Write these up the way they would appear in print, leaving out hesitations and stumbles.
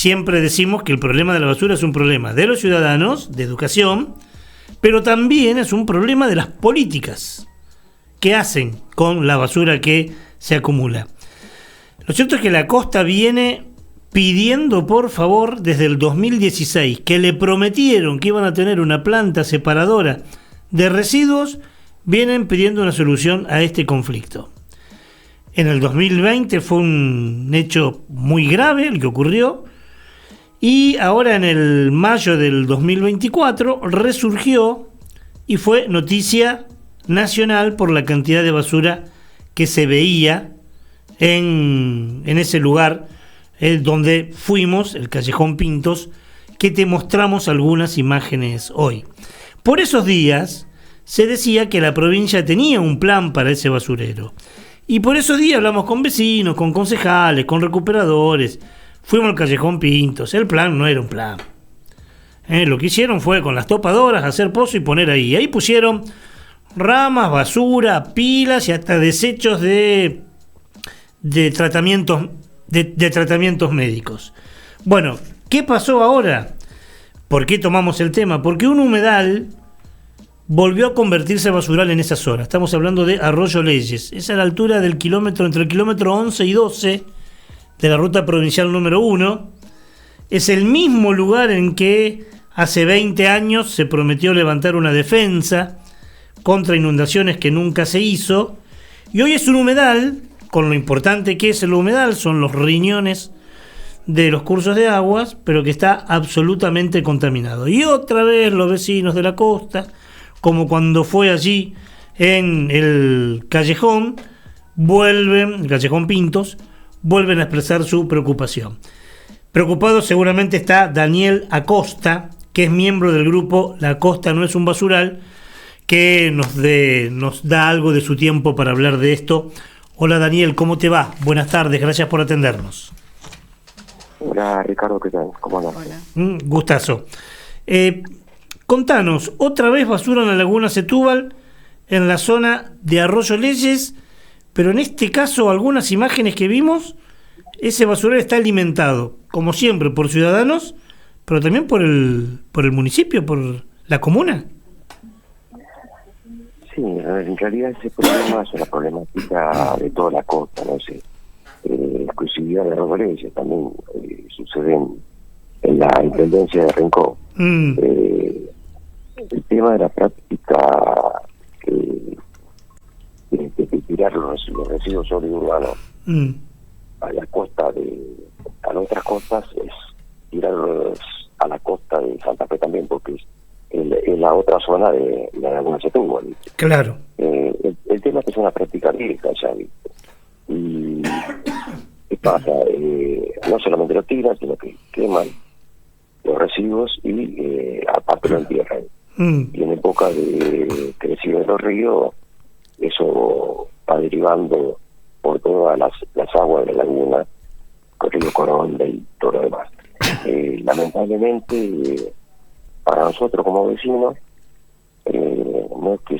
siempre decimos que el problema de la basura es un problema de los ciudadanos, de educación, pero también es un problema de las políticas que hacen con la basura que se acumula. Lo cierto es que la costa viene pidiendo, por favor, desde el 2016, que le prometieron que iban a tener una planta separadora de residuos, vienen pidiendo una solución a este conflicto. En el 2020 fue un hecho muy grave el que ocurrió, y ahora en el mayo del 2024 resurgió y fue noticia nacional por la cantidad de basura que se veía en ese lugar donde fuimos, el Callejón Pintos, que te mostramos algunas imágenes hoy. Por esos días se decía que la provincia tenía un plan para ese basurero. Y por esos días hablamos con vecinos, con concejales, con recuperadores. Fuimos al Callejón Pintos. El plan no era un plan. Lo que hicieron fue con las topadoras hacer pozo y poner ahí. Ahí pusieron ramas, basura, pilas y hasta desechos de tratamientos médicos. Bueno, ¿qué pasó ahora? ¿Por qué tomamos el tema? Porque un humedal volvió a convertirse en basural en esa zona. Estamos hablando de Arroyo Leyes. Es a la altura del kilómetro, entre el kilómetro 11 y 12 de la ruta provincial número 1. Es el mismo lugar en que hace 20 años se prometió levantar una defensa contra inundaciones que nunca se hizo. Y hoy es un humedal, con lo importante que es el humedal, son los riñones de los cursos de aguas, pero que está absolutamente contaminado. Y otra vez los vecinos de la costa, como cuando fue allí en el Callejón Pintos, vuelven a expresar su preocupación. Preocupado seguramente está Daniel Acosta, que es miembro del grupo La Costa no es un basural, que nos da algo de su tiempo para hablar de esto. Hola Daniel, ¿cómo te va? Buenas tardes, gracias por atendernos. Hola Ricardo, ¿qué tal? ¿Cómo andas? Hola. Gustazo. Contanos, otra vez basura en la Laguna Setúbal, en la zona de Arroyo Leyes, pero en este caso algunas imágenes que vimos, ese basural está alimentado, como siempre, por ciudadanos, pero también por el municipio, por la comuna. Sí, en realidad ese problema es una problemática de toda la costa, no sé. Exclusividad de Arroyo Leyes también sucede en la intendencia de Rincón. El tema de la práctica de tirar los residuos sólidos urbanos a la costa a las otras costas es tirarlos a la costa de Santa Fe también, porque es la otra zona de la Laguna Setúbal. Claro. El tema es que es una práctica vieja ya, ¿viste? Y ¿qué pasa? No solamente lo tiran, sino que queman los residuos y aparte lo entierran. Y en época de crecido de los ríos, eso va derivando por todas las aguas de la laguna, el río Coronda y todo lo demás. Lamentablemente, para nosotros como vecinos, no es que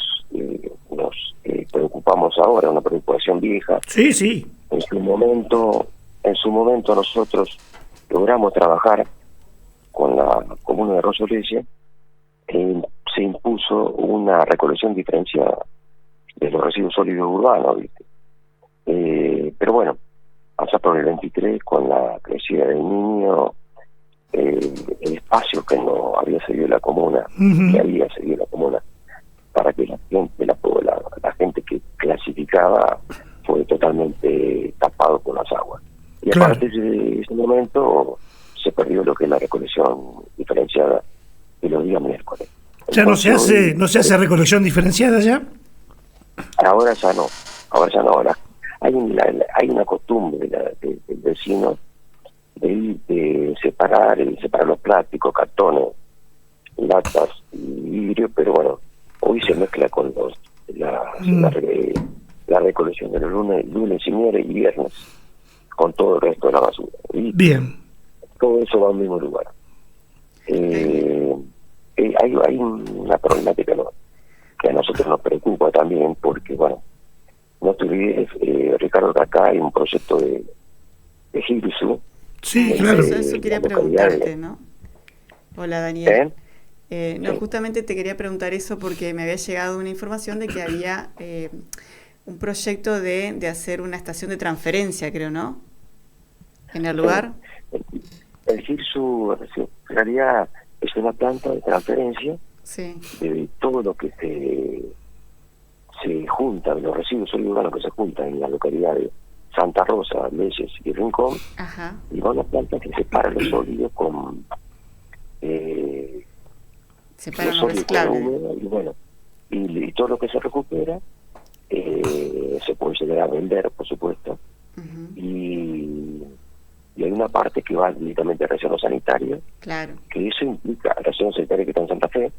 nos preocupamos ahora, una preocupación vieja. Sí, sí. En su momento nosotros logramos trabajar con la comuna de Arroyo Leyes. Se impuso una recolección diferenciada de los residuos sólidos urbanos, ¿viste? Pero bueno, pasa por el 23 con la crecida del niño, el espacio que no había seguido la comuna, que había seguido la comuna, para que la gente que clasificaba fue totalmente tapado por las aguas. Y a partir de ese momento se perdió lo que es la recolección diferenciada de los días miércoles. ¿Ya no se hace recolección diferenciada ya? Ahora ya no. Ahora hay una costumbre del vecino de separar los plásticos, cartones, latas y vidrio, pero bueno, hoy se mezcla con la recolección de los lunes y viernes, con todo el resto de la basura. Y bien, todo eso va al mismo lugar. Hay una problemática, ¿no?, que a nosotros nos preocupa también, porque bueno, no te olvides, Ricardo, que acá hay un proyecto de Gilsu, Sí, claro. Eso quería preguntarte, ¿no? Hola, Daniel. No, justamente te quería preguntar eso porque me había llegado una información de que había un proyecto de hacer una estación de transferencia, creo, ¿no? En el lugar. El GIRSU en realidad es una planta de transferencia de todo lo que se junta, de los residuos urbanos que se juntan en la localidad de Santa Rosa, Leyes y Rincón. Ajá. Y va una planta que separa los sólidos con separa los reciclables. Y bueno, y todo lo que se recupera se puede llegar a vender, por supuesto. Y hay una parte que va directamente a relleno sanitario, que eso implica el relleno sanitario que está en Santa Fe,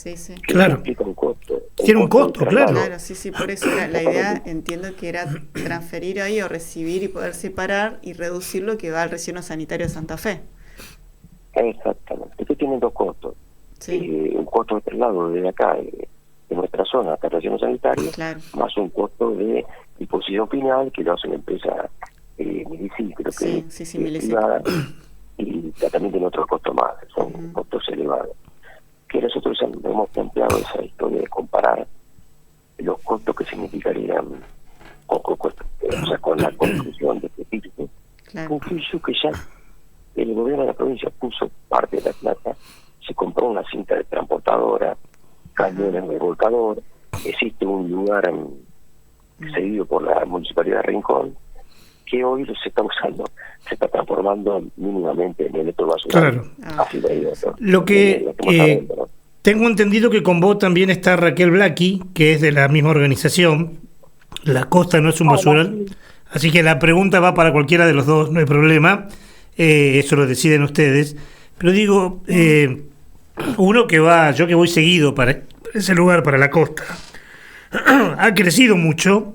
que claro, implica un costo. Tiene un costo, claro. Claro, sí, por eso era la idea, entiendo que era transferir ahí o recibir y poder separar y reducir lo que va al relleno sanitario de Santa Fe. Exactamente, esto tiene dos costos. Un costo de traslado desde acá, de nuestra zona hasta el relleno sanitario, más un costo de disposición final que lo hace una empresa Medici, creo que es privada, y también tiene otros costos más, son costos elevados. Que nosotros hemos planteado esa historia de comparar los costos que significarían con la conclusión de este FIRSU, un FIRSU que ya el gobierno de la provincia puso parte de la plata, se compró una cinta de transportadora, camiones de volcador, existe un lugar cedido por la Municipalidad de Rincón, que hoy se está usando, se está transformando mínimamente en electro basural. Claro. Así lo que tengo entendido que con vos también está Raquel Blackie, que es de la misma organización. La Costa no es un basural, así que la pregunta va para cualquiera de los dos, no hay problema. Eso lo deciden ustedes. Pero digo, uno que va, yo que voy seguido para ese lugar, para la costa, ha crecido mucho,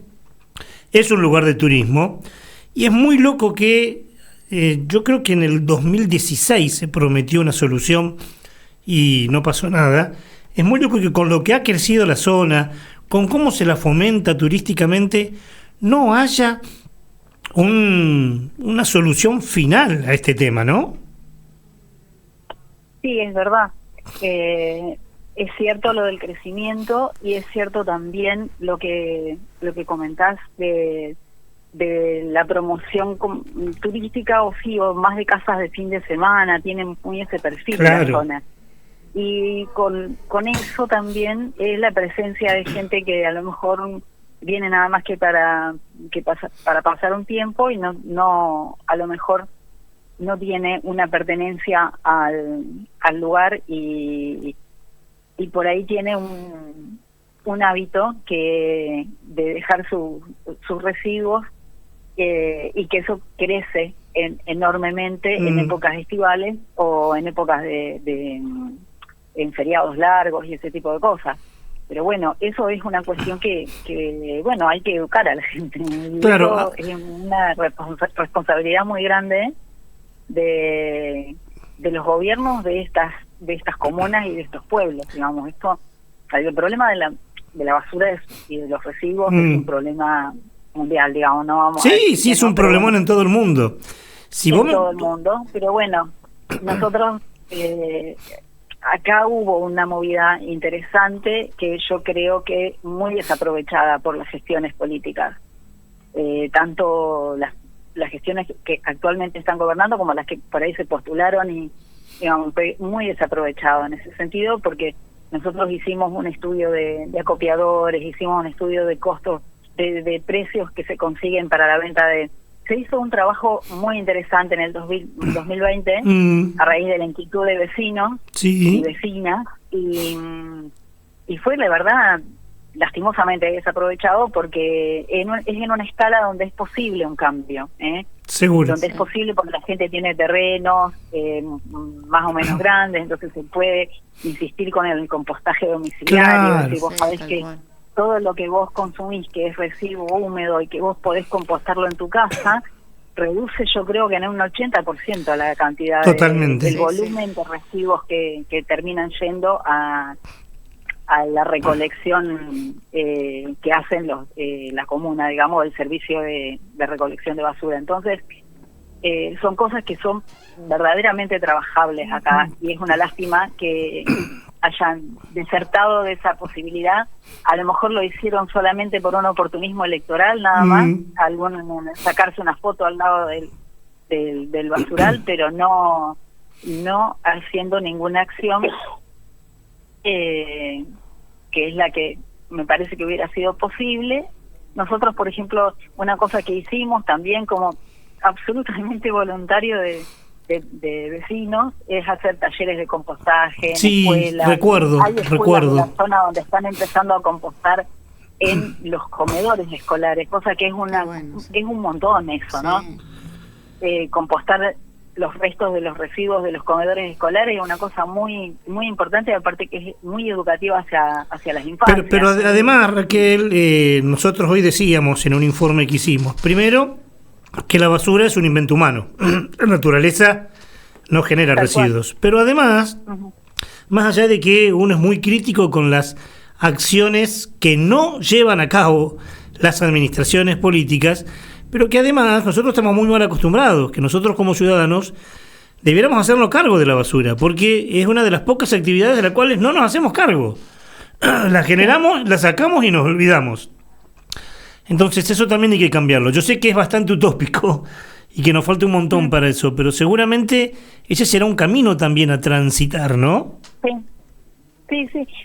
es un lugar de turismo. Y es muy loco que yo creo que en el 2016 se prometió una solución y no pasó nada. Es muy loco que con lo que ha crecido la zona, con cómo se la fomenta turísticamente, no haya una solución final a este tema, ¿no? Sí, es verdad. Es cierto lo del crecimiento y es cierto también lo que comentás de la promoción turística o más de casas de fin de semana, tienen muy ese perfil la zona. Y con eso también es la presencia de gente que a lo mejor viene nada más que para pasar un tiempo y no a lo mejor no tiene una pertenencia al lugar y por ahí tiene un hábito de dejar sus residuos y que eso crece enormemente en épocas estivales o en épocas en feriados largos y ese tipo de cosas. Pero bueno, eso es una cuestión que bueno, hay que educar a la gente. Claro. Eso es una responsabilidad muy grande de los gobiernos de estas comunas y de estos pueblos, digamos. Esto, el problema de la basura y de los residuos es un problema mundial, digamos, no vamos sí, es un problemón en todo el mundo. Todo el mundo, pero bueno, nosotros acá hubo una movida interesante que yo creo que muy desaprovechada por las gestiones políticas, tanto las gestiones que actualmente están gobernando como las que por ahí se postularon y digamos, muy desaprovechado en ese sentido, porque nosotros hicimos un estudio de acopiadores, hicimos un estudio de costos de precios que se consiguen para la venta se hizo un trabajo muy interesante en el 2020 a raíz de la inquietud de vecinos y vecinas y fue la verdad lastimosamente desaprovechado porque es en una escala donde es posible un cambio, seguro, donde es posible porque la gente tiene terrenos más o menos grandes, entonces se puede insistir con el compostaje domiciliario, si vos sabés que todo lo que vos consumís que es residuo húmedo y que vos podés compostarlo en tu casa, reduce yo creo que en un 80% la cantidad del volumen de residuos que terminan yendo a la recolección que hacen la comuna, digamos, el servicio de recolección de basura. Entonces, son cosas que son verdaderamente trabajables acá, y es una lástima que hayan desertado de esa posibilidad. A lo mejor lo hicieron solamente por un oportunismo electoral, nada más, sacarse una foto al lado del basural, pero no haciendo ninguna acción que es la que me parece que hubiera sido posible. Nosotros, por ejemplo, una cosa que hicimos también como absolutamente voluntario de vecinos es hacer talleres de compostaje en escuelas. Hay escuelas en la zona donde están empezando a compostar en los comedores escolares, cosa que es es un montón eso, ¿no? Compostar los restos de los residuos de los comedores escolares es una cosa muy muy importante, aparte que es muy educativa hacia las infancias. Pero además, Raquel, nosotros hoy decíamos en un informe que hicimos, primero, que la basura es un invento humano. La naturaleza no genera residuos. Pero además, más allá de que uno es muy crítico con las acciones que no llevan a cabo las administraciones políticas, pero que además nosotros estamos muy mal acostumbrados, que nosotros como ciudadanos debiéramos hacernos cargo de la basura, porque es una de las pocas actividades de las cuales no nos hacemos cargo. La generamos, la sacamos y nos olvidamos. Entonces eso también hay que cambiarlo. Yo sé que es bastante utópico y que nos falta un montón para eso, pero seguramente ese será un camino también a transitar, ¿no? Sí.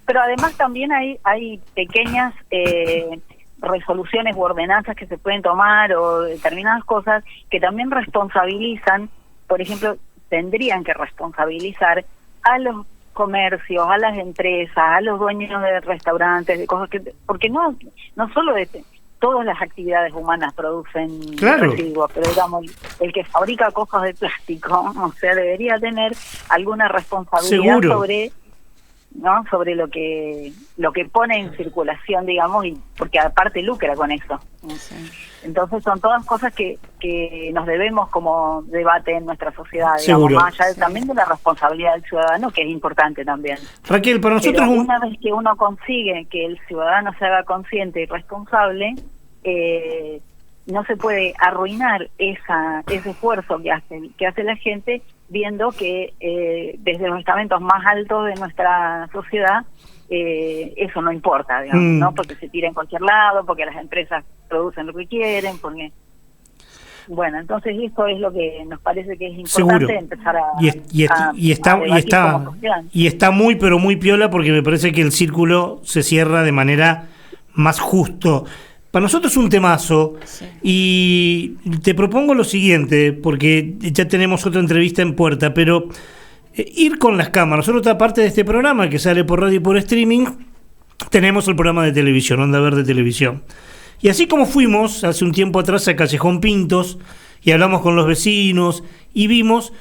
Pero además también hay pequeñas resoluciones u ordenanzas que se pueden tomar o determinadas cosas que también responsabilizan. Por ejemplo, tendrían que responsabilizar a los comercios, a las empresas, a los dueños de restaurantes, de cosas porque no solo todas las actividades humanas producen residuos, pero digamos, el que fabrica cosas de plástico, o sea, debería tener alguna responsabilidad sobre lo que pone en circulación, digamos, y porque aparte lucra con eso. Entonces son todas cosas que nos debemos como debate en nuestra sociedad, digamos, más allá también de la responsabilidad del ciudadano, que es importante también. Raquel, para nosotros una vez que uno consigue que el ciudadano se haga consciente y responsable, no se puede arruinar ese esfuerzo que hace la gente, viendo que desde los estamentos más altos de nuestra sociedad eso no importa, digamos, ¿no? Porque se tira en cualquier lado, porque las empresas producen lo que quieren, porque bueno, entonces esto es lo que nos parece que es importante empezar y está muy pero muy piola, porque me parece que el círculo se cierra de manera más justo. Para nosotros es un temazo, y te propongo lo siguiente, porque ya tenemos otra entrevista en puerta, pero ir con las cámaras. Nosotros, aparte de este programa que sale por radio y por streaming, tenemos el programa de televisión, Onda Verde Televisión. Y así como fuimos hace un tiempo atrás a Callejón Pintos y hablamos con los vecinos y vimos,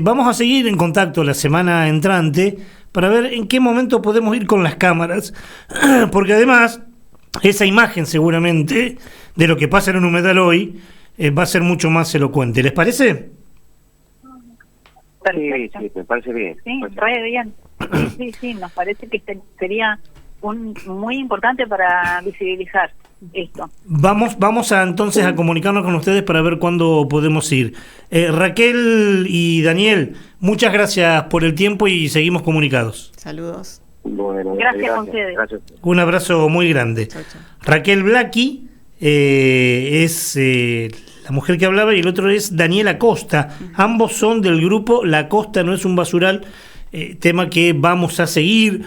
vamos a seguir en contacto la semana entrante para ver en qué momento podemos ir con las cámaras, porque además esa imagen seguramente de lo que pasa en un humedal hoy va a ser mucho más elocuente. ¿Les parece? Sí, me parece bien. Sí, re bien. Sí, nos parece que sería muy importante para visibilizar esto. Vamos entonces a comunicarnos con ustedes para ver cuándo podemos ir. Raquel y Daniel, muchas gracias por el tiempo y seguimos comunicados. Saludos. Bueno, gracias a ustedes. Gracias. Un abrazo muy grande. Chau. Raquel Blacchi es la mujer que hablaba, y el otro es Daniel Acosta. Ambos son del grupo La Costa No Es Un Basural, tema que vamos a seguir